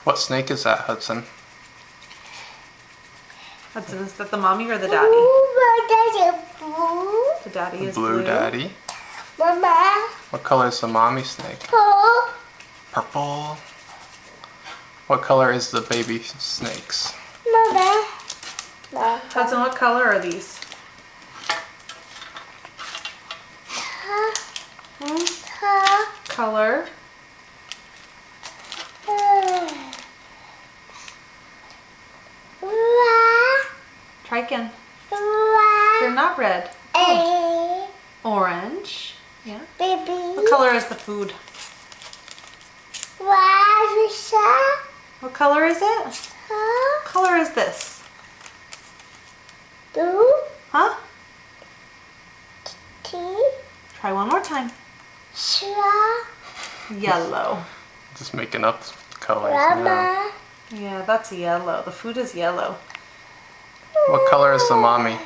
What snake is that, Hudson? Hudson, is that the mommy or the daddy? The daddy is blue. Blue daddy. Mama. What color is the mommy snake? Purple. What color is the baby snakes? Mama. Hudson, what color are these? Color. Try again. They're not red. Oh. Orange. Yeah. Baby. What color is the food? What color is it? What color is this? Blue. Huh? Tea. Try one more time. Yellow. Just making up colors now. Mama. Yeah, that's yellow. The food is yellow. What color is the mommy?